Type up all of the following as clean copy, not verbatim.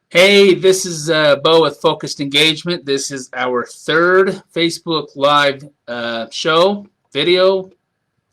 Hey, this is Bo with Focused Engagement. This is our third Facebook Live video,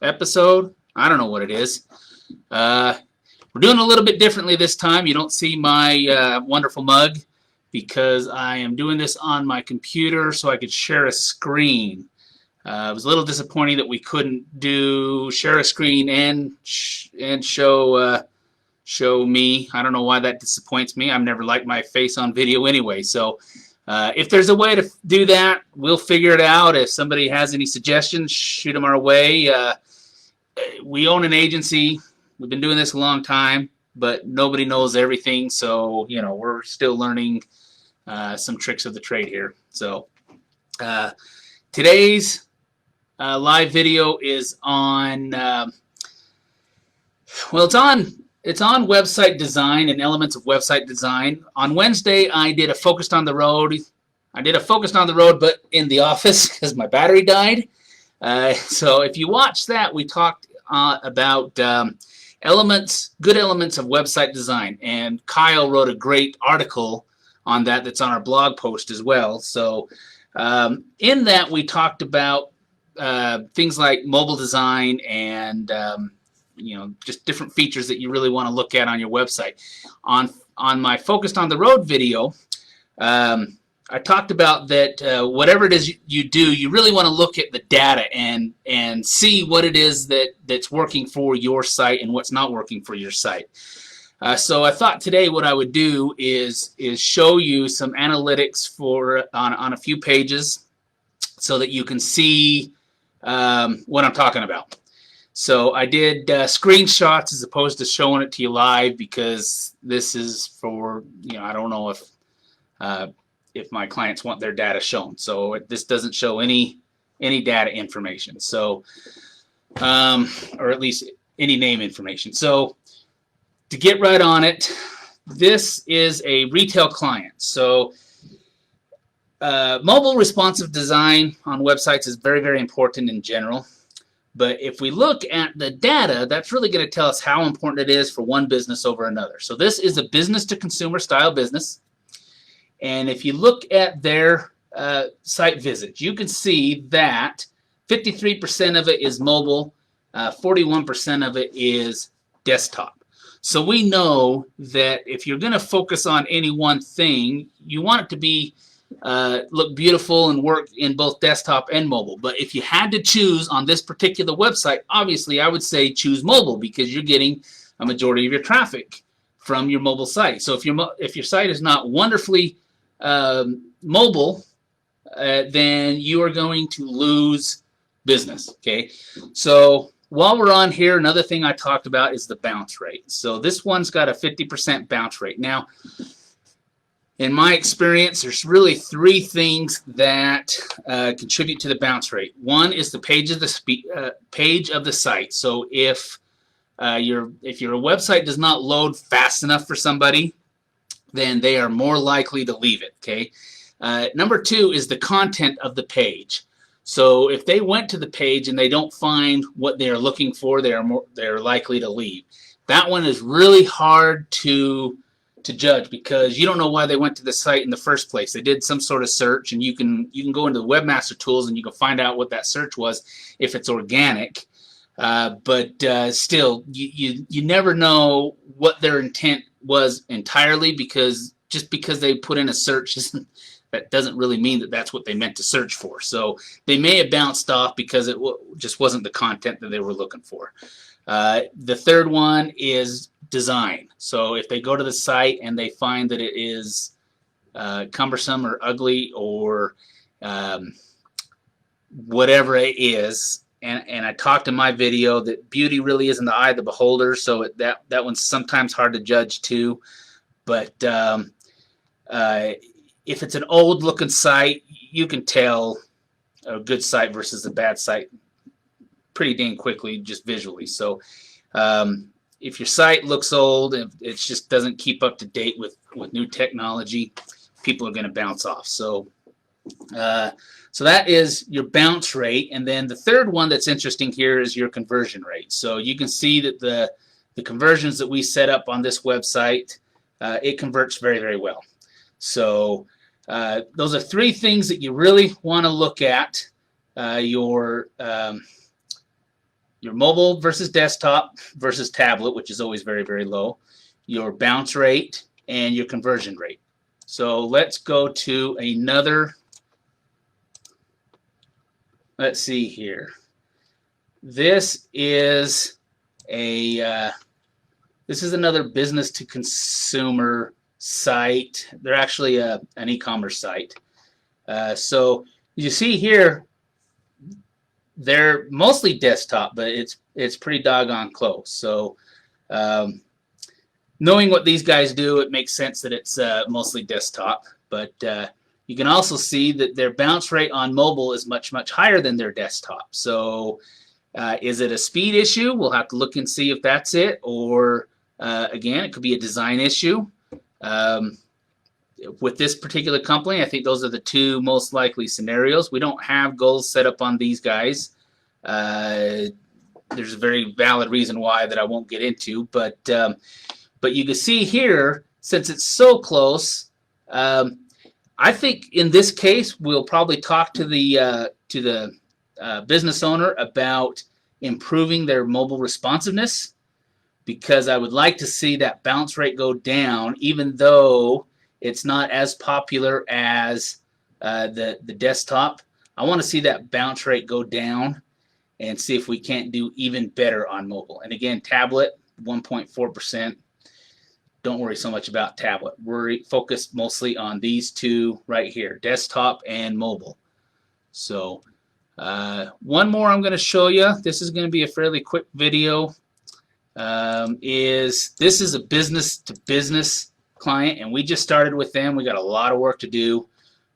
episode. I don't know what it is. Uh, we're doing a little bit differently this time. You don't see my wonderful mug because I am doing this on my computer so I could share a screen. It was a little disappointing that we couldn't share a screen and show me. I don't know why that disappoints me. I've never liked my face on video anyway. So if there's a way to do that, we'll figure it out. If somebody has any suggestions, shoot them our way. We own an agency. We've been doing this a long time, but nobody knows everything. So, we're still learning some tricks of the trade here. So today's live video is on, it's on website design and elements of website design. On Wednesday, I did a focused on the road. But in the office because my battery died. So if you watch that, we talked about good elements of website design. And Kyle wrote a great article on that that's on our blog post as well. So in that, we talked about things like mobile design and just different features that you really want to look at on your website. On my Focused on the Road video, I talked about that whatever it is you do, you really want to look at the data and see what it is that's working for your site and what's not working for your site. So I thought today what I would do is show you some analytics on a few pages so that you can see what I'm talking about. So I did screenshots as opposed to showing it to you live because this is for, I don't know if my clients want their data shown. So this doesn't show any data information. So, or at least any name information. So to get right on it, this is a retail client. So mobile responsive design on websites is very, very important in general. But if we look at the data, that's really going to tell us how important it is for one business over another. So this is a business-to-consumer style business. And if you look at their site visits, you can see that 53% of it is mobile, 41% of it is desktop. So we know that if you're going to focus on any one thing, you want it to be look beautiful and work in both desktop and mobile. But if you had to choose on this particular website, obviously I would say choose mobile because you're getting a majority of your traffic from your mobile site. So if your site is not wonderfully mobile, then you are going to lose business. Okay, so while we're on here, another thing I talked about is the bounce rate. So this one's got a 50% bounce rate. Now, in my experience, there's really three things that contribute to the bounce rate. One is the page of the site. So if your website does not load fast enough for somebody, then they are more likely to leave it. Okay. Number two is the content of the page. So if they went to the page and they don't find what they are looking for, they're likely to leave. That one is really hard to judge because you don't know why they went to the site in the first place. They did some sort of search, and you can go into the webmaster tools and you can find out what that search was if it's organic. But still, you never know what their intent was entirely because just because they put in a search that doesn't really mean that that's what they meant to search for. So they may have bounced off because it just wasn't the content that they were looking for. The third one is design. So if they go to the site and they find that it is cumbersome or ugly or whatever it is, and I talked in my video that beauty really is in the eye of the beholder, so that one's sometimes hard to judge too. But if it's an old looking site, you can tell a good site versus a bad site pretty dang quickly just visually. So if your site looks old and it just doesn't keep up to date with new technology, people are going to bounce off. So that is your bounce rate. And then the third one that's interesting here is your conversion rate. So you can see that the conversions that we set up on this website it converts very, very well. So those are three things that you really want to look at. Your mobile versus desktop versus tablet, which is always very, very low, your bounce rate, and your conversion rate. So let's go to another, let's see here. This is another business to consumer site. They're actually an e-commerce site. So you see here, they're mostly desktop, but it's pretty doggone close. So knowing what these guys do, it makes sense that it's mostly desktop. But you can also see that their bounce rate on mobile is much, much higher than their desktop. So is it a speed issue? We'll have to look and see if that's it. Or again, it could be a design issue. With this particular company, I think those are the two most likely scenarios. We don't have goals set up on these guys. There's a very valid reason why that I won't get into, but you can see here, since it's so close, I think in this case we'll probably talk to the business owner about improving their mobile responsiveness, because I would like to see that bounce rate go down, even though it's not as popular as the desktop. I want to see that bounce rate go down and see if we can't do even better on mobile. And again, tablet, 1.4%. Don't worry so much about tablet. We're focused mostly on these two right here, desktop and mobile. So one more I'm going to show you. This is going to be a fairly quick video. This is a business-to-business client, and we just started with them. We got a lot of work to do,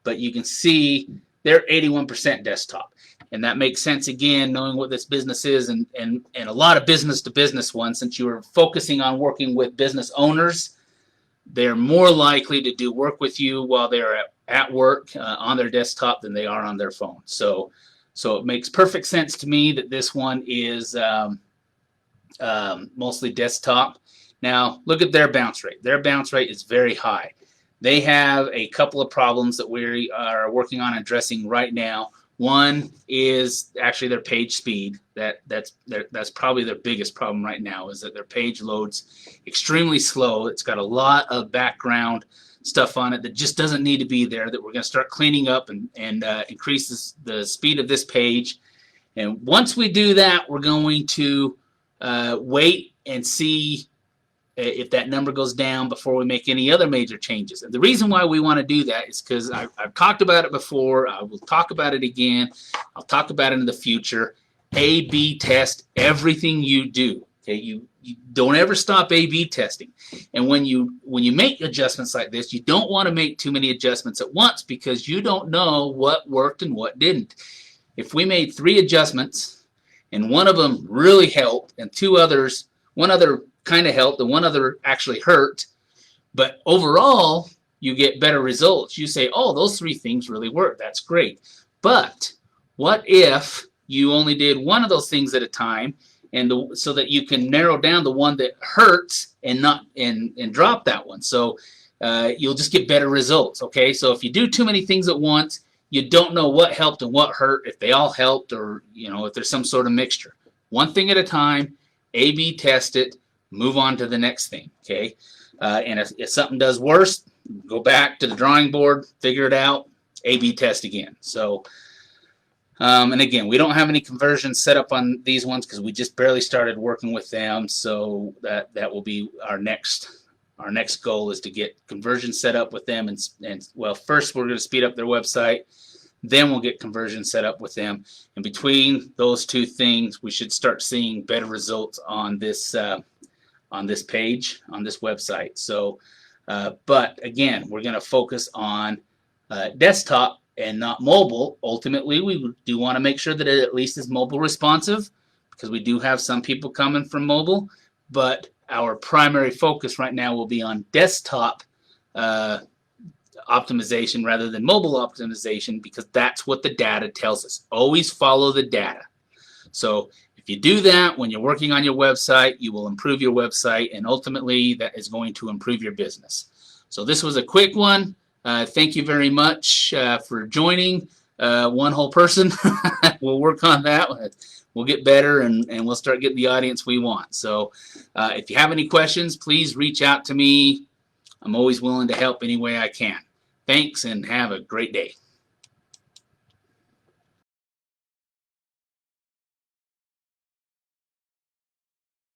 but you can see they're 81% desktop, and that makes sense again, knowing what this business is, and a lot of business-to-business ones. Since you are focusing on working with business owners, they're more likely to do work with you while they're at work on their desktop than they are on their phone. So it makes perfect sense to me that this one is mostly desktop. Now look at their bounce rate. Their bounce rate is very high. They have a couple of problems that we are working on addressing right now. One is actually their page speed. That's probably their biggest problem right now, is that their page loads extremely slow. It's got a lot of background stuff on it that just doesn't need to be there, that we're going to start cleaning up and increase the speed of this page. And once we do that, we're going to wait and see if that number goes down before we make any other major changes. And the reason why we want to do that is because I've talked about it before. I will talk about it again. I'll talk about it in the future. A/B test everything you do. Okay, you don't ever stop A/B testing. And when you make adjustments like this, you don't want to make too many adjustments at once, because you don't know what worked and what didn't. If we made 3 adjustments and one of them really helped and one other kind of helped and one other actually hurt, but overall you get better results, you say, oh, those 3 things really work. That's great. But what if you only did one of those things at a time, and so that you can narrow down the one that hurts and drop that one? So you'll just get better results. Okay, so if you do too many things at once, you don't know what helped and what hurt, if they all helped, or if there's some sort of mixture. One thing at a time, A/B test it, move on to the next thing. Okay, and if something does worse, go back to the drawing board, figure it out, A/B test again. So and again, we don't have any conversions set up on these ones because we just barely started working with them. So that will be our next goal, is to get conversions set up with them. And well, first we're going to speed up their website, then we'll get conversions set up with them. And between those two things, we should start seeing better results on this page, on this website. So, but again, we're going to focus on desktop and not mobile. Ultimately, we do want to make sure that it at least is mobile responsive, because we do have some people coming from mobile, but our primary focus right now will be on desktop optimization rather than mobile optimization, because that's what the data tells us. Always follow the data. So if If you do that when you're working on your website, you will improve your website, and ultimately that is going to improve your business. So this was a quick one. Thank you very much for joining. One whole person. We'll work on that. We'll get better, and we'll start getting the audience we want. So if you have any questions, please reach out to me. I'm always willing to help any way I can. Thanks, and have a great day.